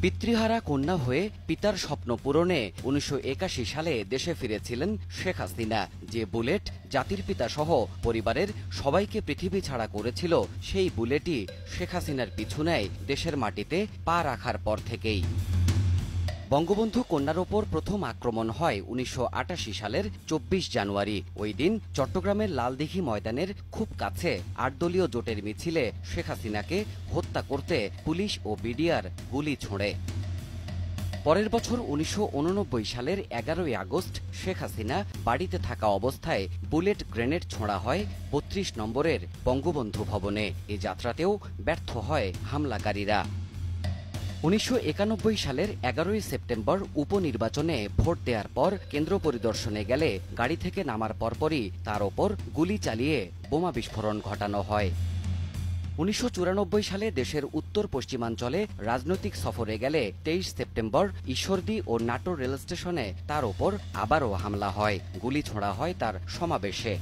পিতৃহারা কন্যা হয়ে পিতার স্বপ্ন পূরণে ১৯৮১ সালে দেশে ফিরেছিলেন শেখ হাসিনা। যে বুলেট জাতির পিতা সহ পরিবারের সবাইকে পৃথিবী ছাড়া করেছিল, সেই বুলেটই শেখ হাসিনার পিছু নেয় দেশের মাটিতে পা রাখার পর থেকেই। বঙ্গবন্ধু কন্যার ওপর প্রথম আক্রমণ হয় ১৯৮৮ সালের ২৪ জানুয়ারি। ওই দিন চট্টগ্রামের লালদিঘি ময়দানের খুব কাছে ৮ দলীয় জোটের মিছিলে শেখ হাসিনাকে হত্যা করতে পুলিশ ও বিডিআর গুলি ছোঁড়ে। পরের বছর ১৯৮৯ সালের ১১ই আগস্ট শেখ হাসিনা বাড়িতে থাকা অবস্থায় বুলেট গ্রেনেড ছোঁড়া হয় ৩২ নম্বরের বঙ্গবন্ধু ভবনে। এ যাত্রাতেও ব্যর্থ হয় হামলাকারীরা। ১৯৯১ সালের ১১ই সেপ্টেম্বর উপনির্বাচনে ভোট দেওয়ার পর কেন্দ্র পরিদর্শনে গেলে গাড়ি থেকে নামার পরপরই তার ওপর গুলি চালিয়ে বোমা বিস্ফোরণ ঘটানো হয়। ১৯৯৪ সালে দেশের উত্তর পশ্চিমাঞ্চলে রাজনৈতিক সফরে গেলে ২৩ সেপ্টেম্বর ঈশ্বরদী ও নাটোর রেল স্টেশনে তার ওপর আবারও হামলা হয়, গুলি ছোঁড়া হয় তার সমাবেশে।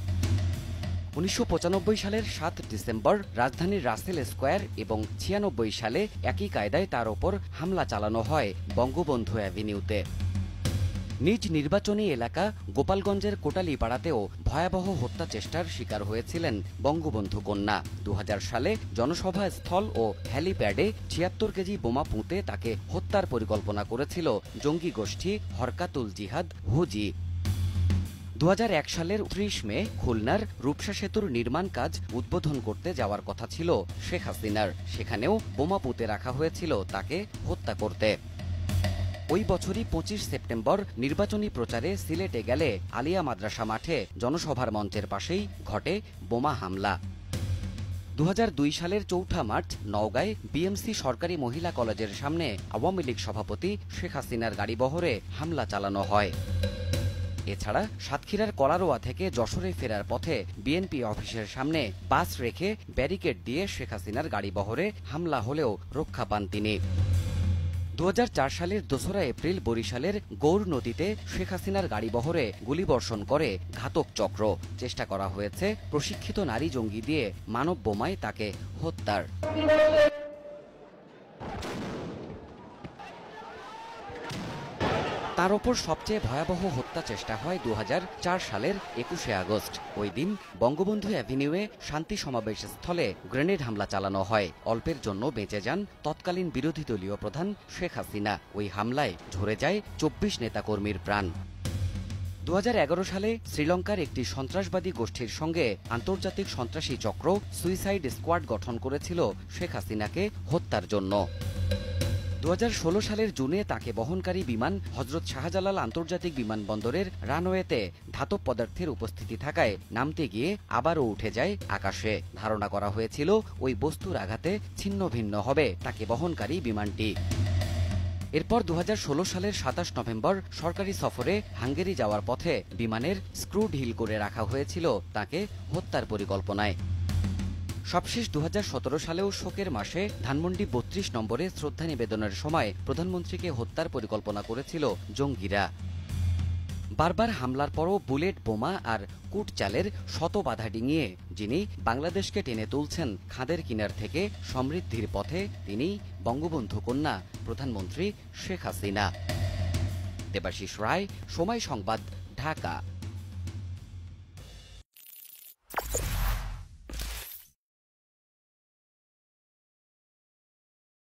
১৯৯৫ সালের ৭ ডিসেম্বর রাজধানীর রাসেল স্কোয়ার এবং ৯৬ সালে একই কায়দায় তার ওপর হামলা চালানো হয় বঙ্গবন্ধু অ্যাভিনিউতে। নিজ নির্বাচনী এলাকা গোপালগঞ্জের কোটালীপাড়াতেও ভয়াবহ হত্যা চেষ্টার শিকার হয়েছিলেন বঙ্গবন্ধু কন্যা। ২০০০ সালে জনসভা স্থল ও হ্যালিপ্যাডে ৭৬ কেজি বোমা পুঁতে তাকে হত্যার পরিকল্পনা করেছিল জঙ্গি গোষ্ঠী হরকাতুল জিহাদ হুজি। ২০০১ সালের ৩০ মে খুলনার রূপসা সেতুর নির্মাণ কাজ উদ্বোধন করতে যাওয়ার কথা ছিল শেখ হাসিনার। সেখানেও বোমা পুঁতে রাখা হয়েছিল তাকে হত্যা করতে। ওই বছরই ২৫ সেপ্টেম্বর নির্বাচনী প্রচারে সিলেটে গেলে আলিয়া মাদ্রাসা মাঠে জনসভার মঞ্চের পাশেই ঘটে বোমা হামলা। ২০০২ সালের ৪ঠা মার্চ নওগাঁয় বিএমসি সরকারি মহিলা কলেজের সামনে আওয়ামী লীগ সভাপতি শেখ হাসিনার গাড়িবহরে হামলা চালানো হয়। এছাড়া সাতক্ষীরার কলারোয়া থেকে যশোরে ফেরার পথে বিএনপি অফিসের সামনে বাস রেখে ব্যারিকেড দিয়ে শেখ হাসিনার গাড়িবহরে হামলা হলেও রক্ষা পান তিনি। ২০০৪ সালের ২রা এপ্রিল বরিশালের গৌর নদীতে শেখ হাসিনার গাড়িবহরে গুলিবর্ষণ করে ঘাতক চক্র। চেষ্টা করা হয়েছে প্রশিক্ষিত নারী জঙ্গি দিয়ে মানব বোমায় তাকে হত্যার। তার ওপর সবচেয়ে ভয়াবহ হত্যা চেষ্টা হয় ২০০৪ সালের ২১শে আগস্ট। ওই দিন বঙ্গবন্ধু অ্যাভিনিউয়ে শান্তি সমাবেশ স্থলে গ্রেনেড হামলা চালানো হয়। অল্পের জন্য বেঁচে যান তৎকালীন বিরোধী দলীয় প্রধান শেখ হাসিনা। ওই হামলায় ঝরে যায় ২৪ নেতাকর্মীর প্রাণ। ২০১১ সালে শ্রীলঙ্কার একটি সন্ত্রাসবাদী গোষ্ঠীর সঙ্গে আন্তর্জাতিক সন্ত্রাসী চক্র সুইসাইড স্কোয়াড গঠন করেছিল শেখ হাসিনাকে হত্যার জন্য। ২০১৬ সালের জুনে তাকে বহনকারী বিমান হজরত শাহজালাল আন্তর্জাতিক বিমানবন্দরের রানওয়েতে ধাতব পদার্থের উপস্থিতি থাকায় নামতে গিয়ে আবারও উঠে যায় আকাশে। ধারণা করা হয়েছিল ওই বস্তুর আঘাতে ছিন্ন ভিন্ন হবে তাকে বহনকারী বিমানটি। এরপর ২০১৬ সালের ২৭ নভেম্বর সরকারি সফরে হাঙ্গেরি যাওয়ার পথে বিমানের স্ক্রু ঢিল করে রাখা হয়েছিল তাকে হত্যার পরিকল্পনায়। সবশেষ ২০১৭ সালেও শোকের মাসে ধানমন্ডি ৩২ নম্বরে শ্রদ্ধা নিবেদনের সময় প্রধানমন্ত্রীকে হত্যার পরিকল্পনা করেছিল জঙ্গিরা। বারবার হামলার পরও বুলেট, বোমা আর কুটচালের শত বাধা ডিঙিয়ে যিনি বাংলাদেশকে টেনে তুলছেন খাদের কিনার থেকে সমৃদ্ধির পথে, তিনি বঙ্গবন্ধু কন্যা প্রধানমন্ত্রী শেখ হাসিনা। দেবাশিস রায়, সময় সংবাদ, ঢাকা।